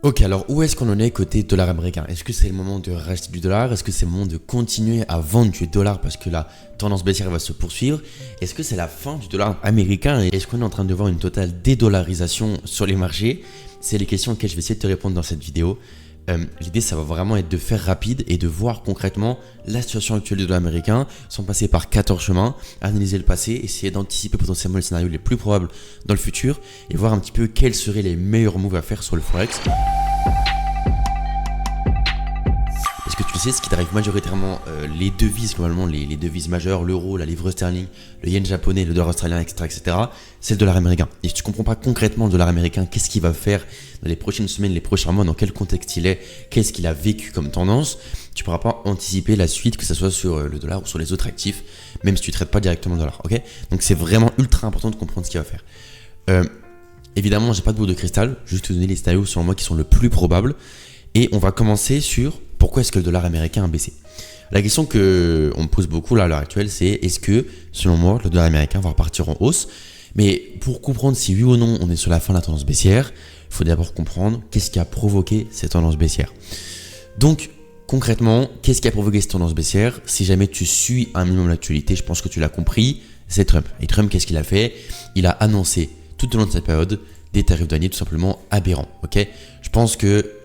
Ok, alors où est-ce qu'on en est côté dollar américain? Est-ce que c'est le moment de racheter du dollar? Est-ce que c'est le moment de continuer à vendre du dollar parce que la tendance baissière va se poursuivre? Est-ce que c'est la fin du dollar américain? Et est-ce qu'on est en train de voir une totale dédollarisation sur les marchés? C'est les questions auxquelles je vais essayer de te répondre dans cette vidéo. L'idée, ça va vraiment être de faire rapide et de voir concrètement la situation actuelle du dollar américain sans passer par 14 chemins, analyser le passé, essayer d'anticiper potentiellement les scénarios les plus probables dans le futur et voir un petit peu quels seraient les meilleurs moves à faire sur le Forex. Parce que tu sais, ce qui t'arrive majoritairement, les devises, globalement, les devises majeures, l'euro, la livre sterling, le yen japonais, le dollar australien, etc., c'est le dollar américain. Et si tu comprends pas concrètement le dollar américain, qu'est-ce qu'il va faire dans les prochaines semaines, les prochains mois, dans quel contexte il est, qu'est-ce qu'il a vécu comme tendance, tu pourras pas anticiper la suite, que ce soit sur le dollar ou sur les autres actifs, même si tu traites pas directement le dollar, ok? Donc c'est vraiment ultra important de comprendre ce qu'il va faire. Évidemment, j'ai pas de boule de cristal, juste te donner les scénarios selon moi qui sont le plus probables. Et on va commencer sur pourquoi est-ce que le dollar américain a baissé. La question que on me pose beaucoup là à l'heure actuelle, c'est est-ce que, selon moi, le dollar américain va repartir en hausse? Mais pour comprendre si oui ou non on est sur la fin de la tendance baissière, il faut d'abord comprendre qu'est-ce qui a provoqué cette tendance baissière. Donc, concrètement, qu'est-ce qui a provoqué cette tendance baissière? Si jamais tu suis un minimum l'actualité, je pense que tu l'as compris, c'est Trump. Et Trump, qu'est-ce qu'il a fait? Il a annoncé tout au long de cette période des tarifs douaniers tout simplement aberrants. Ok, je pense que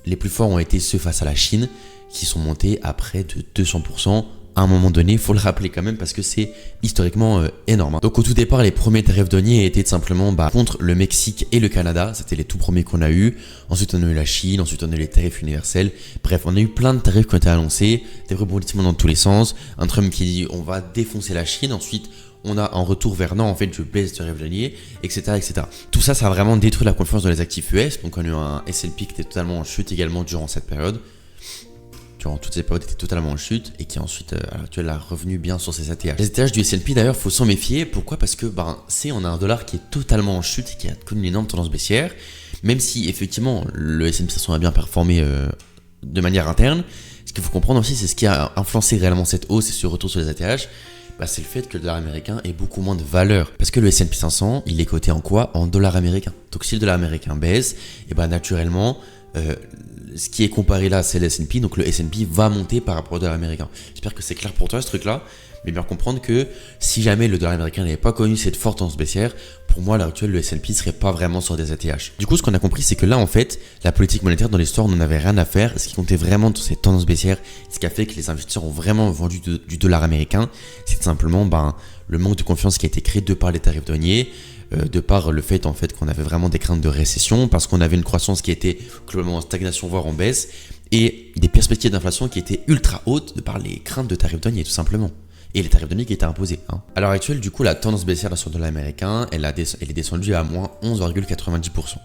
les plus forts ont été ceux face à la Chine qui sont montés à près de 200% à un moment donné, il faut le rappeler quand même parce que c'est historiquement énorme. Donc au tout départ, les premiers tarifs douaniers étaient simplement contre le Mexique et le Canada, c'était les tout premiers qu'on a eu. Ensuite on a eu la Chine, ensuite on a eu les tarifs universels. Bref, on a eu plein de tarifs qui ont été annoncés, des rebondissements dans tous les sens. Un Trump qui dit on va défoncer la Chine, ensuite on a un retour vers non, en fait je baisse de douanier, etc., etc. Tout ça, ça a vraiment détruit la confiance dans les actifs US. Donc on a eu un S&P qui était totalement en chute également durant cette période. Durant toute cette période était totalement en chute et qui ensuite à l'heure actuelle a revenu bien sur ses ATH. Les ATH du S&P d'ailleurs, faut s'en méfier. Pourquoi? Parce que on a un dollar qui est totalement en chute et qui a connu une énorme tendance baissière. Même si effectivement le S&P 500 a bien performé de manière interne, ce qu'il faut comprendre aussi, c'est ce qui a influencé réellement cette hausse et ce retour sur les ATH. C'est le fait que le dollar américain ait beaucoup moins de valeur. Parce que le S&P 500, il est coté en quoi? En dollars américains. Donc si le dollar américain baisse, et naturellement, ce qui est comparé là, c'est le S&P. Donc le S&P va monter par rapport au dollar américain. J'espère que c'est clair pour toi ce truc-là. Mais bien comprendre que si jamais le dollar américain n'avait pas connu cette forte tendance baissière, pour moi à l'heure actuelle, le S&P serait pas vraiment sur des ATH. Du coup, ce qu'on a compris, c'est que là, en fait, la politique monétaire dans l'histoire n'en avait rien à faire. Ce qui comptait vraiment sur cette tendance baissière, ce qui a fait que les investisseurs ont vraiment vendu du dollar américain, c'est simplement le manque de confiance qui a été créé de par les tarifs douaniers, de par le fait en fait qu'on avait vraiment des craintes de récession, parce qu'on avait une croissance qui était globalement en stagnation voire en baisse, et des perspectives d'inflation qui étaient ultra hautes de par les craintes de tarifs douaniers tout simplement. Et les tarifs douaniers qui étaient imposés. À l'heure actuelle, du coup, la tendance baissière sur le dollar américain, elle est descendue à moins 11,90%.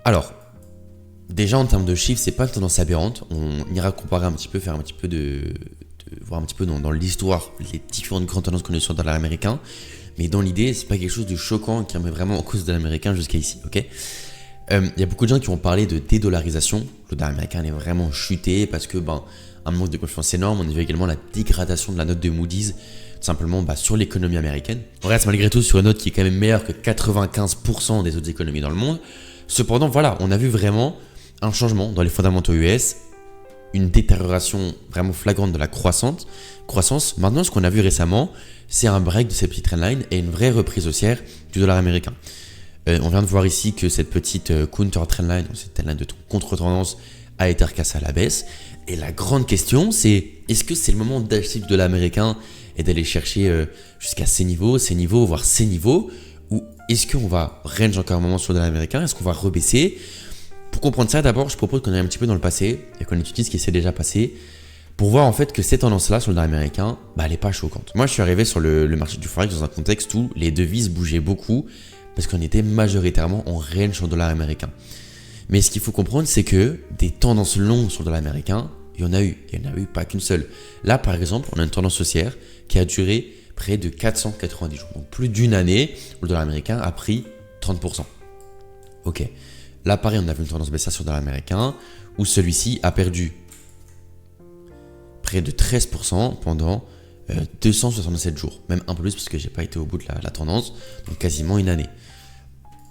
Alors, déjà en termes de chiffres, c'est pas une tendance aberrante. On ira comparer un petit peu, faire un petit peu voir un petit peu dans l'histoire les différentes grandes tendances qu'on a sur le dollar américain. Mais dans l'idée, c'est pas quelque chose de choquant qui remet vraiment en cause le dollar américain jusqu'à ici, ok? Il y a beaucoup de gens qui ont parlé de dédollarisation. Le dollar américain est vraiment chuté parce que un manque de confiance énorme. On a vu également la dégradation de la note de Moody's, tout simplement sur l'économie américaine. On reste malgré tout sur une note qui est quand même meilleure que 95% des autres économies dans le monde. Cependant, voilà, on a vu vraiment un changement dans les fondamentaux US, une détérioration vraiment flagrante de la croissance. Maintenant, ce qu'on a vu récemment, c'est un break de cette petite trendline et une vraie reprise haussière du dollar américain. On vient de voir ici que cette petite counter trendline, cette trendline de contre-tendance, a été recassée à la baisse. Et la grande question, c'est est-ce que c'est le moment d'acheter du dollar américain et d'aller chercher jusqu'à ces niveaux, voire ces niveaux, ou est-ce qu'on va range encore un moment sur le dollar américain? Est-ce qu'on va rebaisser? Pour comprendre ça, d'abord, je propose qu'on aille un petit peu dans le passé et qu'on étudie ce qui s'est déjà passé pour voir en fait que cette tendance-là sur le dollar américain, elle n'est pas choquante. Moi, je suis arrivé sur le marché du Forex dans un contexte où les devises bougeaient beaucoup parce qu'on était majoritairement en range sur le dollar américain. Mais ce qu'il faut comprendre, c'est que des tendances longues sur le dollar américain, il y en a eu. Il n'y en a eu pas qu'une seule. Là, par exemple, on a une tendance haussière qui a duré près de 490 jours. Donc plus d'une année où le dollar américain a pris 30%. Ok. Là, pareil, on a vu une tendance baissière sur le dollar américain où celui-ci a perdu près de 13% pendant 267 jours. Même un peu plus parce que j'ai pas été au bout de la tendance. Donc quasiment une année.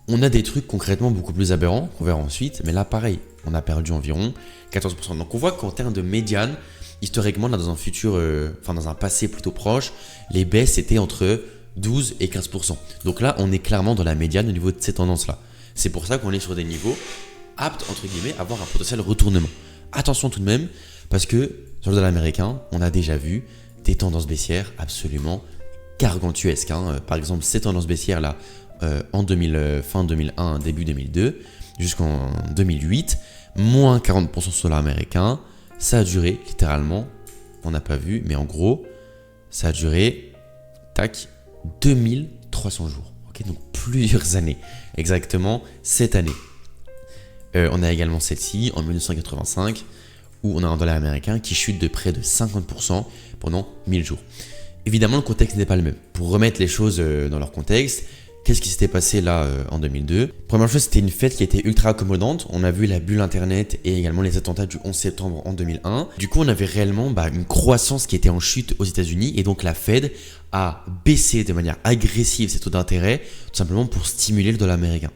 On a des trucs concrètement beaucoup plus aberrants qu'on verra ensuite, mais là pareil, on a perdu environ 14%. Donc on voit qu'en termes de médiane, historiquement, là, dans un futur, dans un passé plutôt proche, les baisses étaient entre 12 et 15%. Donc là, on est clairement dans la médiane au niveau de ces tendances-là. C'est pour ça qu'on est sur des niveaux aptes, entre guillemets, à avoir un potentiel retournement. Attention tout de même, parce que sur le dollar américain, on a déjà vu des tendances baissières absolument gargantuesques. Par exemple, ces tendances baissières-là, fin 2001, début 2002, jusqu'en 2008, moins 40% sur le dollar américain. Ça a duré littéralement, on n'a pas vu, mais en gros, ça a duré, 2300 jours. Ok, donc plusieurs années, exactement cette année. On a également celle-ci en 1985, où on a un dollar américain qui chute de près de 50% pendant 1000 jours. Évidemment, le contexte n'est pas le même. Pour remettre les choses dans leur contexte, qu'est-ce qui s'était passé là en 2002 ? Première chose, c'était une fête qui était ultra accommodante. On a vu la bulle internet et également les attentats du 11 septembre en 2001. Du coup, on avait réellement une croissance qui était en chute aux États-Unis et donc la Fed a baissé de manière agressive ses taux d'intérêt tout simplement pour stimuler le dollar américain.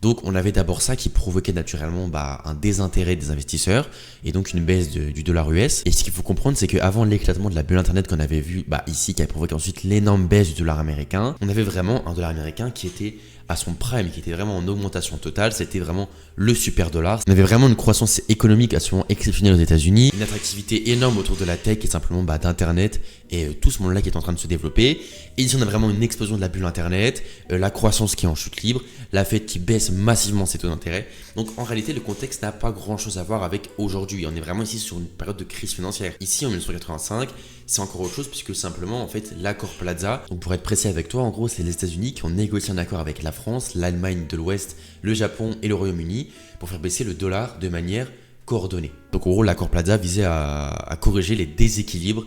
Donc on avait d'abord ça qui provoquait naturellement un désintérêt des investisseurs et donc une baisse du dollar US. Et ce qu'il faut comprendre, c'est qu'avant l'éclatement de la bulle internet qu'on avait vu ici, qui a provoqué ensuite l'énorme baisse du dollar américain, on avait vraiment un dollar américain qui était à son prime, qui était vraiment en augmentation totale. C'était vraiment le super dollar. On avait vraiment une croissance économique absolument exceptionnelle aux États-Unis, une attractivité énorme autour de la tech et simplement d'internet et tout ce monde-là qui est en train de se développer. Et ici on a vraiment une explosion de la bulle internet, la croissance qui est en chute libre, la Fed qui baisse massivement ses taux d'intérêt. Donc en réalité le contexte n'a pas grand chose à voir avec aujourd'hui. On est vraiment ici sur une période de crise financière. Ici en 1985, c'est encore autre chose puisque simplement en fait l'accord Plaza, donc pour être précis avec toi, en gros c'est les États-Unis qui ont négocié un accord avec la France, l'Allemagne de l'Ouest, le Japon et le Royaume-Uni pour faire baisser le dollar de manière coordonnée. Donc en gros l'accord Plaza visait à corriger les déséquilibres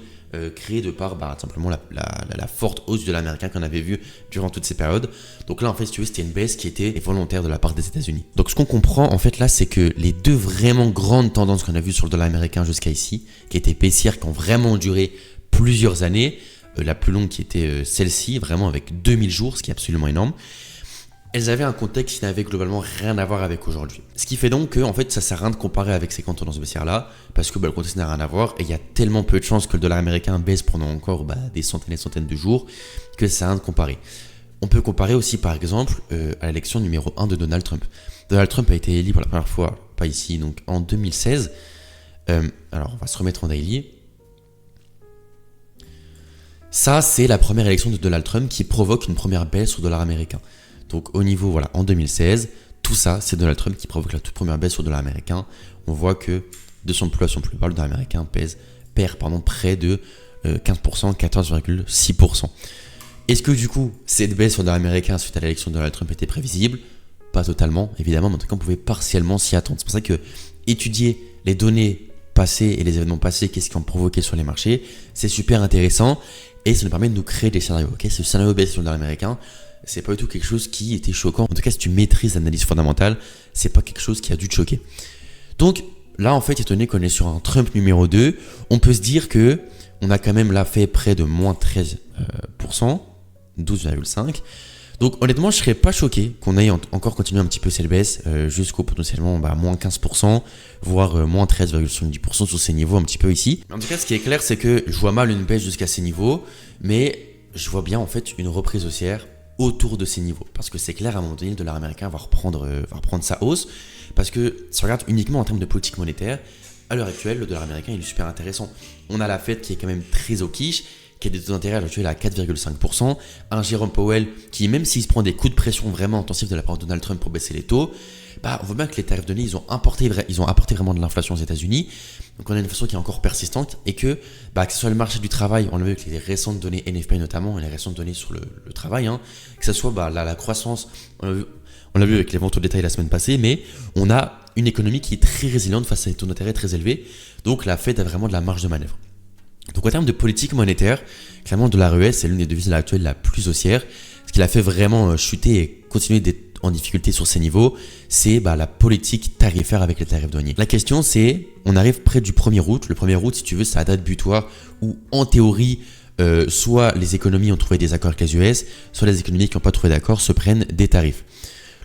créés de par simplement la forte hausse du dollar américain qu'on avait vu durant toutes ces périodes. Donc là en fait si tu veux c'était une baisse qui était volontaire de la part des États-Unis. Donc ce qu'on comprend en fait là c'est que les deux vraiment grandes tendances qu'on a vues sur le dollar américain jusqu'à ici, qui étaient baissières, qui ont vraiment duré plusieurs années, la plus longue qui était celle-ci, vraiment avec 2000 jours, ce qui est absolument énorme, elles avaient un contexte qui n'avait globalement rien à voir avec aujourd'hui. Ce qui fait donc que en fait, ça sert à rien de comparer avec ces grandes tendances baissières-là, parce que le contexte n'a rien à voir, et il y a tellement peu de chances que le dollar américain baisse pendant encore des centaines et centaines de jours, que ça sert à rien de comparer. On peut comparer aussi par exemple à l'élection numéro 1 de Donald Trump. Donald Trump a été élu pour la première fois, pas ici, donc en 2016. Alors on va se remettre en daily. Ça, c'est la première élection de Donald Trump qui provoque une première baisse sur le dollar américain. Donc au niveau, en 2016, tout ça, c'est Donald Trump qui provoque la toute première baisse sur le dollar américain. On voit que de son plus à son plus bas, le dollar américain perd près de 15%, 14,6%. Est-ce que du coup, cette baisse sur le dollar américain suite à l'élection de Donald Trump était prévisible ? Pas totalement, évidemment, mais en tout cas, on pouvait partiellement s'y attendre. C'est pour ça que étudier les données passées et les événements passés, qu'est-ce qu'ils ont provoqué sur les marchés, c'est super intéressant et ça nous permet de nous créer des scénarios. Okay, ce scénario baisse sur le dollar américain, c'est pas du tout quelque chose qui était choquant. En tout cas, si tu maîtrises l'analyse fondamentale, c'est pas quelque chose qui a dû te choquer. Donc là, en fait, étant donné qu'on est sur un Trump numéro 2, on peut se dire que on a quand même là fait près de moins 13%, 12,5%. Donc honnêtement, je serais pas choqué qu'on aille encore continuer un petit peu cette baisse jusqu'au potentiellement moins 15%, voire moins 13,70% sur ces niveaux un petit peu ici. En tout cas, ce qui est clair, c'est que je vois mal une baisse jusqu'à ces niveaux, mais je vois bien en fait une reprise haussière autour de ces niveaux. Parce que c'est clair, à un moment donné, le dollar américain va reprendre sa hausse. Parce que si on regarde uniquement en termes de politique monétaire, à l'heure actuelle, le dollar américain il est super intéressant. On a la Fed qui est quand même très au quiche, qui a des taux d'intérêt actuels à 4,5%, un Jérôme Powell qui, même s'il se prend des coups de pression vraiment intensifs de la part de Donald Trump pour baisser les taux, on voit bien que les tarifs donnés, ils ont apporté vraiment de l'inflation aux États-Unis. Donc on a une inflation qui est encore persistante et que ce soit le marché du travail, on l'a vu avec les récentes données NFP notamment, et les récentes données sur le travail, que ce soit la croissance, on l'a vu avec les ventes au détail la semaine passée, mais on a une économie qui est très résiliente face à des taux d'intérêt très élevés. Donc la Fed a vraiment de la marge de manœuvre. Donc en termes de politique monétaire, clairement le dollar US c'est l'une des devises actuelles la plus haussière. Ce qui l'a fait vraiment chuter et continuer d'être en difficulté sur ces niveaux, c'est la politique tarifaire avec les tarifs douaniers. La question c'est, on arrive près du 1er août. Le 1er août, si tu veux, c'est la date butoir où en théorie, soit les économies ont trouvé des accords avec les US, soit les économies qui n'ont pas trouvé d'accord se prennent des tarifs.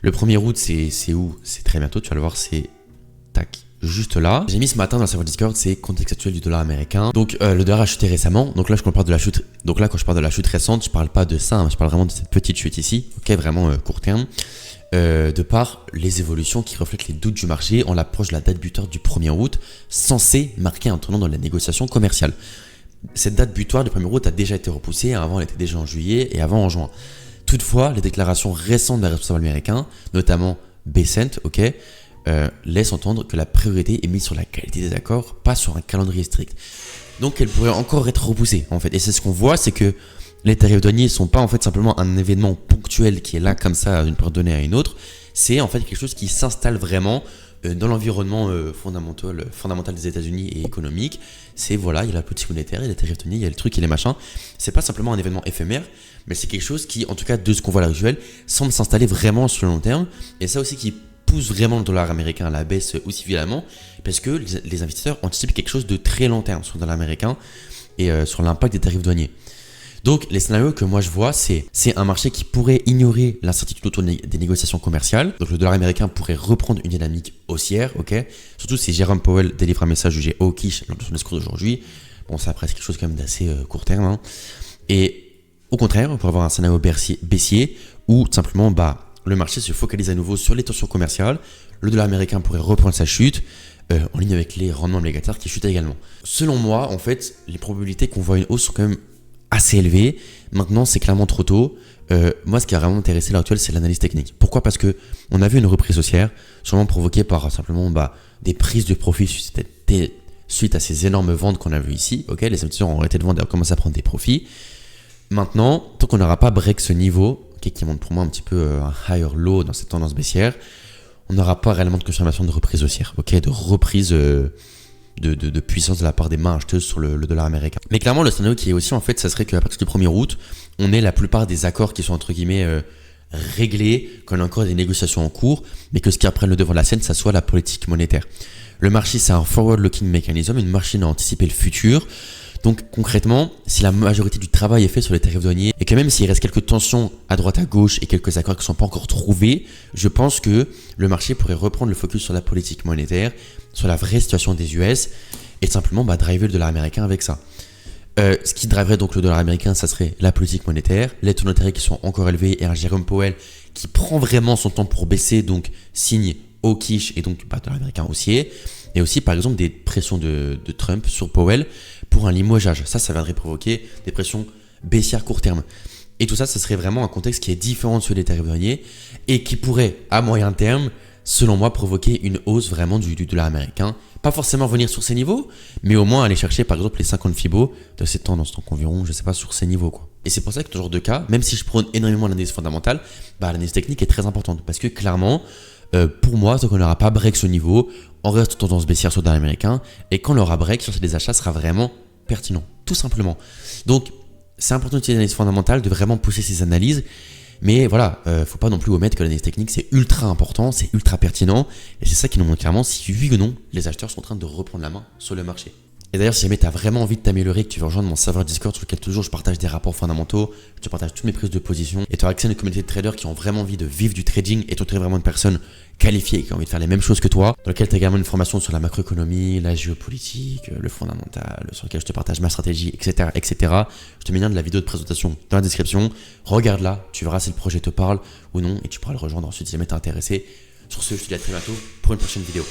Le 1er août, c'est où? C'est très bientôt, tu vas le voir, c'est tac, juste là. J'ai mis ce matin dans le serveur Discord, c'est contexte actuel du dollar américain. Donc le dollar a chuté récemment. Donc là, quand je parle de la chute, récente, je parle pas de ça, hein, je parle vraiment de cette petite chute ici, ok, vraiment court terme. De par les évolutions qui reflètent les doutes du marché, on approche de la date butoir du 1er août, censée marquer un tournant dans la négociation commerciale. Cette date butoir du 1er août a déjà été repoussée, avant elle était déjà en juillet et avant en juin. Toutefois, les déclarations récentes des responsables américains, notamment Bessent, laissent entendre que la priorité est mise sur la qualité des accords, pas sur un calendrier strict. Donc elle pourrait encore être repoussée en fait. Et c'est ce qu'on voit, c'est que les tarifs douaniers ne sont pas en fait simplement un événement ponctuel qui est là comme ça d'une période donnée à une autre. C'est en fait quelque chose qui s'installe vraiment dans l'environnement fondamental des États-Unis et économique. C'est voilà, il y a la politique monétaire, il y a les tarifs douaniers, il y a le truc et les machins. C'est pas simplement un événement éphémère, mais c'est quelque chose qui, en tout cas de ce qu'on voit à l'heure actuelle, semble s'installer vraiment sur le long terme. Et ça aussi qui pousse vraiment le dollar américain à la baisse aussi violemment, parce que les investisseurs anticipent quelque chose de très long terme sur le dollar américain et sur l'impact des tarifs douaniers. Donc les scénarios que moi je vois, c'est un marché qui pourrait ignorer l'incertitude autour des négociations commerciales. Donc le dollar américain pourrait reprendre une dynamique haussière, surtout si Jérôme Powell délivre un message jugé hawkish lors de son discours d'aujourd'hui. Bon, ça après c'est quelque chose quand même d'assez court terme. Hein. Et au contraire, on pourrait avoir un scénario baissier où simplement le marché se focalise à nouveau sur les tensions commerciales. Le dollar américain pourrait reprendre sa chute en ligne avec les rendements obligataires qui chutent également. Selon moi, en fait, les probabilités qu'on voit une hausse sont quand même assez élevé. Maintenant, c'est clairement trop tôt. Moi, ce qui a vraiment intéressé à l'heure actuelle, c'est l'analyse technique. Pourquoi? Parce que on a vu une reprise haussière, sûrement provoquée par simplement des prises de profit suite à ces énormes ventes qu'on a vues ici. Les investisseurs ont arrêté de vendre et ont commencé à prendre des profits. Maintenant, tant qu'on n'aura pas break ce niveau, qui montre pour moi un petit peu un higher low dans cette tendance baissière, on n'aura pas réellement de confirmation de reprise haussière, de reprise de puissance de la part des mains acheteuses sur le dollar américain. Mais clairement, le scénario qui est aussi, en fait, ça serait qu'à partir du 1er août, on ait la plupart des accords qui sont, entre guillemets, réglés, qu'on a encore des négociations en cours, mais que ce qui reprenne le devant de la scène, ça soit la politique monétaire. Le marché, c'est un forward-looking mechanism, une machine à anticiper le futur. Donc concrètement, si la majorité du travail est fait sur les tarifs douaniers et que même s'il reste quelques tensions à droite à gauche et quelques accords qui ne sont pas encore trouvés, je pense que le marché pourrait reprendre le focus sur la politique monétaire, sur la vraie situation des US et simplement driver le dollar américain avec ça. Ce qui driverait donc le dollar américain, ça serait la politique monétaire, les taux d'intérêt qui sont encore élevés et un Jérôme Powell qui prend vraiment son temps pour baisser, donc signe hawkish et donc dollar américain haussier. Et aussi par exemple des pressions de Trump sur Powell pour un limogeage. Ça viendrait provoquer des pressions baissières court terme. Et tout ça, ça serait vraiment un contexte qui est différent de celui des tarifs douaniers et qui pourrait, à moyen terme, selon moi, provoquer une hausse vraiment du dollar américain. Pas forcément venir sur ces niveaux, mais au moins aller chercher par exemple les 50 Fibo de cette tendance, donc environ, je sais pas, sur ces niveaux quoi. Et c'est pour ça que ce genre de cas, même si je prône énormément l'analyse fondamentale, l'analyse technique est très importante parce que clairement, pour moi, tant qu'on n'aura pas break ce niveau, on reste en tendance baissière sur le dollar américain et quand on aura break, chercher des achats sera vraiment pertinent, tout simplement. Donc, c'est important d'utiliser l'analyse fondamentale, de vraiment pousser ces analyses, mais voilà, faut pas non plus omettre que l'analyse technique c'est ultra important, c'est ultra pertinent et c'est ça qui nous montre clairement si oui ou non les acheteurs sont en train de reprendre la main sur le marché. Et d'ailleurs, si jamais tu as vraiment envie de t'améliorer, que tu veux rejoindre mon serveur Discord sur lequel toujours je partage des rapports fondamentaux, je te partage toutes mes prises de position et tu auras accès à une communauté de traders qui ont vraiment envie de vivre du trading et tu es vraiment une personne qualifiée qui a envie de faire les mêmes choses que toi, dans lequel tu as également une formation sur la macroéconomie, la géopolitique, le fondamental, sur lequel je te partage ma stratégie, etc. Je te mets le lien de la vidéo de présentation dans la description. Regarde-la, tu verras si le projet te parle ou non et tu pourras le rejoindre ensuite si jamais tu es intéressé. Sur ce, je te dis à très bientôt pour une prochaine vidéo.